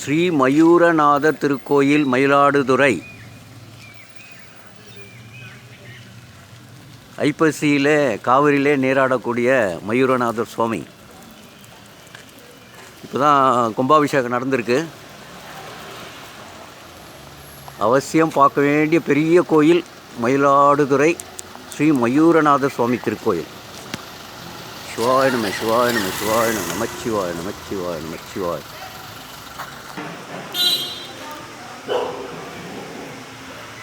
ஸ்ரீ மயூரநாதர் திருக்கோயில், மயிலாடுதுறை. ஐப்பசியிலே காவிரியிலே நீராடக்கூடிய மயூரநாதர் சுவாமி. இப்போ தான் கும்பாபிஷேகம் நடந்திருக்கு. அவசியம் பார்க்க வேண்டிய பெரிய கோயில் மயிலாடுதுறை ஸ்ரீ மயூரநாதர் சுவாமி திருக்கோயில். சிவாய நம சிவாய நம சிவாய நம நமச்சிவாய நமச்சிவாய நமச்சிவாய.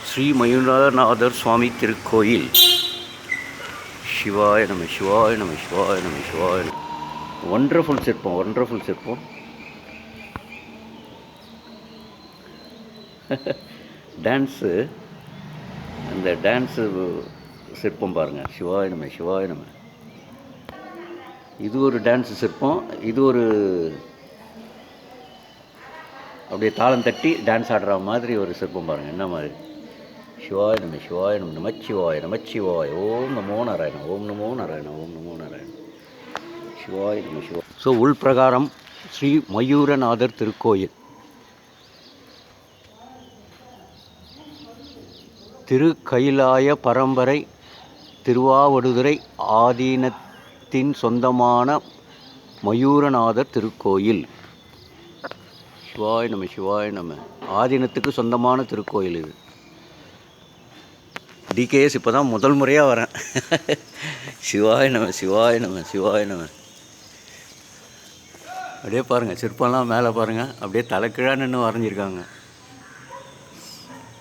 ஸ்ரீ மயூரநாதர் சுவாமி திருக்கோயில். சிவாய நம சிவாய நம சிவாய நம சிவாய நம. ஒண்டர்ஃபுல் சிற்பம், ஒண்டர்ஃபுல் சிற்பம். டான்ஸு, அந்த டான்ஸு சிற்பம் பாருங்கள். சிவாய நம சிவாய நம. இது ஒரு டான்ஸு சிற்பம். இது ஒரு அப்படியே தாளம் தட்டி டான்ஸ் ஆடுற மாதிரி ஒரு சிற்பம் பாருங்கள். என்ன மாதிரி? சிவாய நம சிவாய நம நமச்சிவாய நமச்சிவாய. ஓம் நமோ நாராயண, ஓம் நமோ நாராயண, ஓம் நமோ நாராயண. சிவாய நம சிவாய. ஸோ உள்பிரகாரம் ஸ்ரீ மயூரநாதர் திருக்கோயில். திருக்கயிலாய பரம்பரை திருவாவடுதுறை ஆதீனத்தின் சொந்தமான மயூரநாதர் திருக்கோயில். சிவாய நம சிவாய நம. ஆதீனத்துக்கு சொந்தமான திருக்கோயில் இது. டிகேஎஸ் இப்போ தான் முதல் முறையாக வரேன். சிவாய நம சிவாய நம சிவாய நம. அப்படியே பாருங்கள், சிற்பம்லாம் மேலே பாருங்கள். அப்படியே தலைக்கீழாக நின்று வரைஞ்சிருக்காங்க.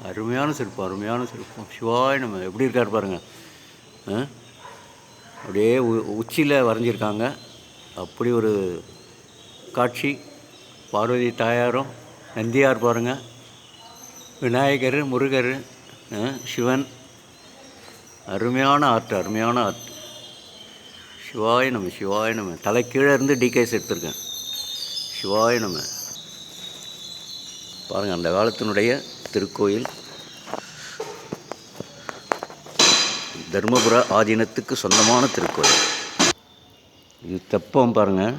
அருமையான சிற்பம், அருமையான சிற்பம். சிவாய நம்ம எப்படி இருக்கார் பாருங்கள். அப்படியே உச்சியில் வரைஞ்சிருக்காங்க. அப்படி ஒரு காட்சி. பார்வதி தாயாரும் நந்தியார் பாருங்கள். விநாயகர், முருகர், சிவன். அருமையான ஆர்ட், அருமையான ஆர்ட். சிவாய நம்ம சிவாய நம்ம. தலை கீழே இருந்து டிகேஸ் எடுத்திருக்கேன். சிவாய நம்ம. பாருங்கள், அந்த காலத்தினுடைய திருக்கோயில். தர்மபுர ஆதீனத்துக்கு சொந்தமான திருக்கோயில். இது தெப்பம் பாருங்கள்.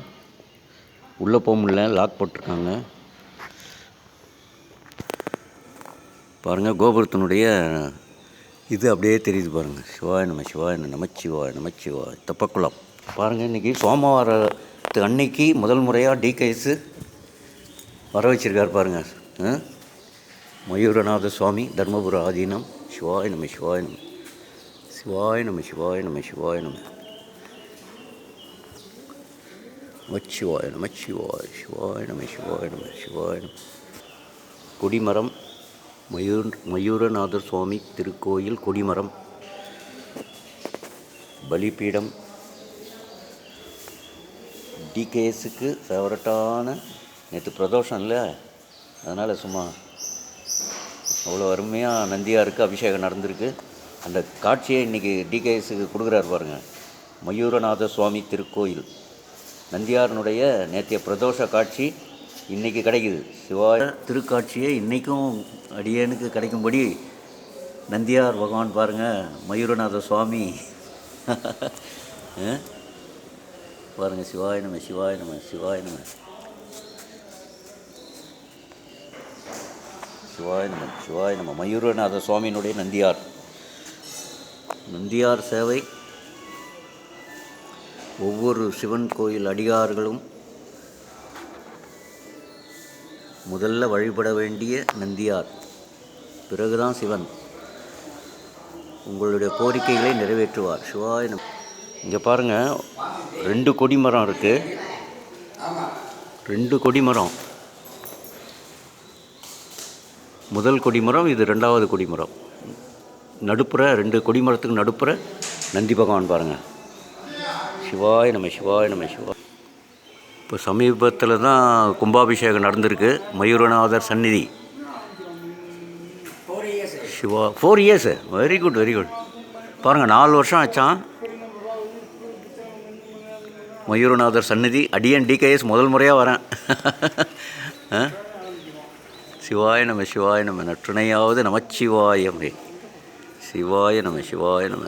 உள்ளே போக முடியல, லாக் போட்டிருக்காங்க. பாருங்கள், கோபுரத்தினுடைய இது அப்படியே தெரியுது பாருங்கள். சிவாய நம சிவாய நமச்சிவாய நமச்சிவாய. தெப்பக்குளம் பாருங்கள். இன்றைக்கி சோமவாரத்து அன்னைக்கு முதல் முறையாக டிகேஸு வர வச்சுருக்கார் பாருங்கள். மயூரநாத சுவாமி, தர்மபுர ஆதீனம். சிவாய நம சிவாய நம. சிவாய நம சிவாய நம சிவாய நம. நமச்சிவாய நமச்சிவாய. சிவாய நம சிவாய நம சிவாய நம. கொடிமரம் மயூரநாதர் சுவாமி திருக்கோயில் கொடிமரம். பலிபீடம். டிகேஎஸுக்கு ஃபேவரட்டான, நேற்று பிரதோஷம் இல்லை, அதனால் சும்மா அவ்வளோ அருமையாக நந்தியாருக்கு அபிஷேகம் நடந்திருக்கு. அந்த காட்சியை இன்றைக்கி டிகேஎஸுக்கு கொடுக்குறாரு பாருங்கள். மயூரநாத சுவாமி திருக்கோயில் நந்தியாரனுடைய நேற்றைய பிரதோஷ காட்சி இன்றைக்கி கிடைக்குது. சிவாய திருக்காட்சியை இன்றைக்கும் அடியேனுக்கு கிடைக்கும்படி நந்தியார் பகவான் பாருங்கள். மயூரநாத சுவாமி பாருங்கள். சிவாய நம சிவாய நம சிவாய நம. சிவாய நம சிவாய நம. மயூரநாத சுவாமியினுடைய நந்தியார். நந்தியார் சேவை ஒவ்வொரு சிவன் கோயில் அடியார்களும் முதல்ல வழிபட வேண்டிய நந்தியார், பிறகுதான் சிவன் உங்களுடைய கோரிக்கைகளை நிறைவேற்றுவார். சிவாய நம. இங்கே பாருங்கள், 2 கொடிமரம் இருக்குது. 2 கொடிமரம். முதல் கொடிமரம் இது, 2வது கொடிமரம். நடுப்புற 2 கொடிமரத்துக்கு நடுப்புற நந்தி பகவான் பாருங்கள். சிவாய நம்ம சிவாய நம்ம சிவாய. இப்போ சமீபத்தில் தான் கும்பாபிஷேகம் நடந்திருக்கு மயூரநாதர் சந்நிதி. Siva 4 years. Very good, very good. பாருங்கள், 4 வருஷம் ஆச்சான் மயூரநாதர் சந்நிதி. அடியன் டிகேஎஸ் முதல் முறையாக வரேன். சிவாய நம்ம சிவாய நம்ம. நற்றுணையாவது நமச்சிவாயமே. சிவாய நம சிவாய நம.